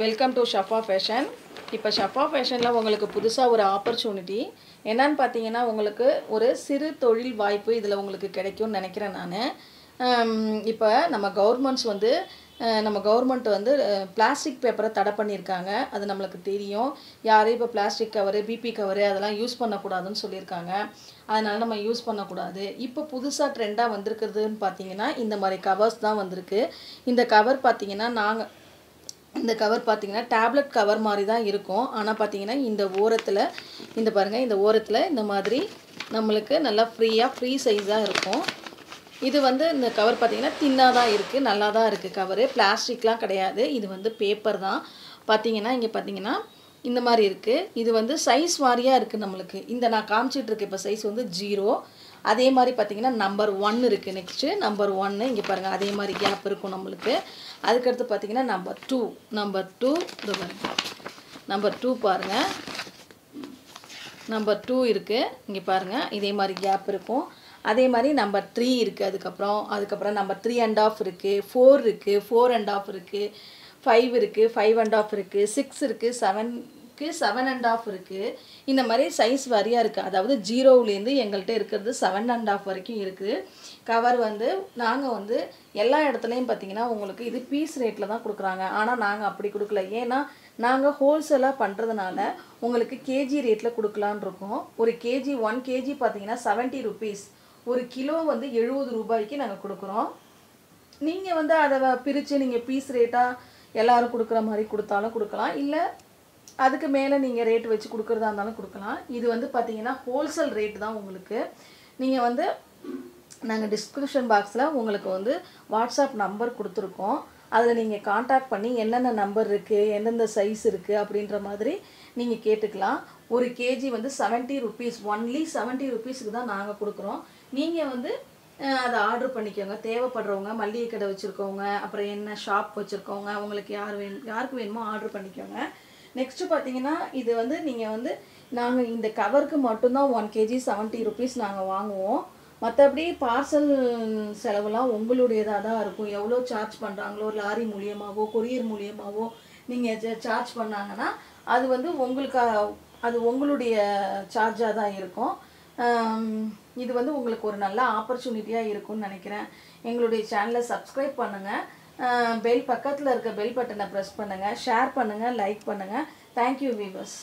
Welcome to ஷஃபா fashion. இப்போ ஷஃபா ஃபேஷனில் உங்களுக்கு புதுசாக ஒரு ஆப்பர்ச்சுனிட்டி என்னன்னு பார்த்தீங்கன்னா, உங்களுக்கு ஒரு சிறு தொழில் வாய்ப்பு இதில் உங்களுக்கு கிடைக்கும்னு நினைக்கிறேன் நான். இப்போ நம்ம கவர்மெண்ட் வந்து பிளாஸ்டிக் பேப்பரை தடை பண்ணியிருக்காங்க. அது நம்மளுக்கு தெரியும். யாரும் இப்போ பிளாஸ்டிக் கவரு, பிபி கவரு அதெல்லாம் யூஸ் பண்ணக்கூடாதுன்னு சொல்லியிருக்காங்க. அதனால் நம்ம யூஸ் பண்ணக்கூடாது. இப்போ புதுசாக ட்ரெண்டாக வந்திருக்கிறதுன்னு பார்த்தீங்கன்னா, இந்த மாதிரி கவர்ஸ் தான் வந்திருக்கு. இந்த கவர் பார்த்தீங்கன்னா டேப்லெட் கவர் மாதிரி தான் இருக்கும். ஆனால் பார்த்தீங்கன்னா இந்த பாருங்கள், இந்த ஓரத்தில் இந்த மாதிரி நம்மளுக்கு நல்லா ஃப்ரீ சைஸாக இருக்கும். இது வந்து இந்த கவர் பார்த்தீங்கன்னா தின்னாக தான் இருக்குது, நல்லா தான் இருக்குது கவரு. பிளாஸ்டிக்லாம் கிடையாது, இது வந்து பேப்பர் தான். இங்கே பார்த்தீங்கன்னா இந்த மாதிரி இருக்குது. இது வந்து சைஸ் வாரியாக இருக்குது நம்மளுக்கு. இந்த நான் காமிச்சிட்டு இருக்கேன் இப்போ சைஸ் வந்து 0. அதே மாதிரி பார்த்தீங்கன்னா நம்பர் 1 இருக்குது. நெக்ஸ்ட்டு நம்பர் 1 இங்கே பாருங்கள், அதே மாதிரி கேப் இருக்கும் நம்மளுக்கு. அதுக்கடுத்து பார்த்தீங்கன்னா நம்பர் 2 இது பாருங்கள், நம்பர் 2 பாருங்கள், நம்பர் 2 இருக்குது. இங்கே பாருங்கள், இதே மாதிரி கேப் இருக்கும். அதே மாதிரி நம்பர் 3 இருக்குது. அதுக்கப்புறம் நம்பர் 3.5 இருக்குது, 4 இருக்குது, 4.5 இருக்குது, 5 இருக்குது, 5.5 இருக்குது, 6 இருக்குது, 7.5 இருக்குது. இந்த மாதிரி சைஸ் வாரியாக இருக்குது. அதாவது 0லேருந்து எங்கள்கிட்ட இருக்கிறது 7.5 வரைக்கும் இருக்குது. கவர் வந்து நாங்கள் வந்து எல்லா இடத்துலையும் பார்த்தீங்கன்னா உங்களுக்கு இது பீஸ் ரேட்டில் தான் கொடுக்குறாங்க. ஆனால் நாங்கள் அப்படி கொடுக்கல. ஏன்னா நாங்கள் ஹோல்சேலாக பண்ணுறதுனால உங்களுக்கு கேஜி ரேட்டில் கொடுக்கலான் இருக்கோம். ஒரு கேஜி 1 கேஜி பார்த்தீங்கன்னா 70 ருபீஸ். ஒரு கிலோ வந்து 70 ரூபாய்க்கு நாங்கள் கொடுக்குறோம். நீங்கள் வந்து அதை பிரித்து நீங்கள் பீஸ் ரேட்டாக எல்லோரும் கொடுக்குற மாதிரி கொடுத்தாலும் கொடுக்கலாம், இல்லை அதுக்கு மேலே நீங்கள் ரேட் வச்சு கொடுக்குறதா இருந்தாலும் கொடுக்கலாம். இது வந்து பார்த்தீங்கன்னா ஹோல்சேல் ரேட்டு தான் உங்களுக்கு. நீங்கள் வந்து நாங்கள் டிஸ்கிரிப்ஷன் பாக்ஸில் உங்களுக்கு வந்து வாட்ஸ்அப் நம்பர் கொடுத்துருக்கோம். அதில் நீங்கள் காண்டாக்ட் பண்ணி என்னென்ன நம்பர் இருக்குது, எந்தெந்த சைஸ் இருக்குது அப்படின்ற மாதிரி நீங்கள் கேட்டுக்கலாம். ஒரு கேஜி வந்து 70 ருபீஸ், ஒன்லி 70 ருபீஸுக்கு தான் நாங்கள் கொடுக்குறோம். நீங்கள் வந்து அதை ஆர்டர் பண்ணிக்கோங்க. தேவைப்படுறவங்க, மல்லிகை கடை வச்சுருக்கவங்க, அப்புறம் என்ன ஷாப் வச்சுருக்கவங்க, உங்களுக்கு யாருக்கு வேணுமோ ஆர்டர் பண்ணிக்கோங்க. நெக்ஸ்ட்டு பார்த்தீங்கன்னா இது வந்து நீங்கள் வந்து நாங்கள் இந்த கவருக்கு மட்டும்தான் 1 கேஜி 70 ருபீஸ் நாங்கள் வாங்குவோம். மற்றபடி பார்சல் செலவுலாம் உங்களுடையதாக தான் இருக்கும். எவ்வளோ சார்ஜ் பண்ணுறாங்களோ, லாரி மூலியமாகவோ கொரியர் மூலியமாகவோ நீங்கள் சார்ஜ் பண்ணாங்கன்னா அது வந்து அது உங்களுடைய சார்ஜாக தான் இருக்கும். இது வந்து உங்களுக்கு ஒரு நல்ல ஆப்பர்ச்சுனிட்டியாக இருக்கும்னு நினைக்கிறேன். எங்களுடைய சேனலை சப்ஸ்கிரைப் பண்ணுங்கள். பக்கத்தில் இருக்க பெல் பட்டனை ப்ரெஸ் பண்ணுங்கள், ஷேர் பண்ணுங்கள், லைக் பண்ணுங்கள். Thank you viewers.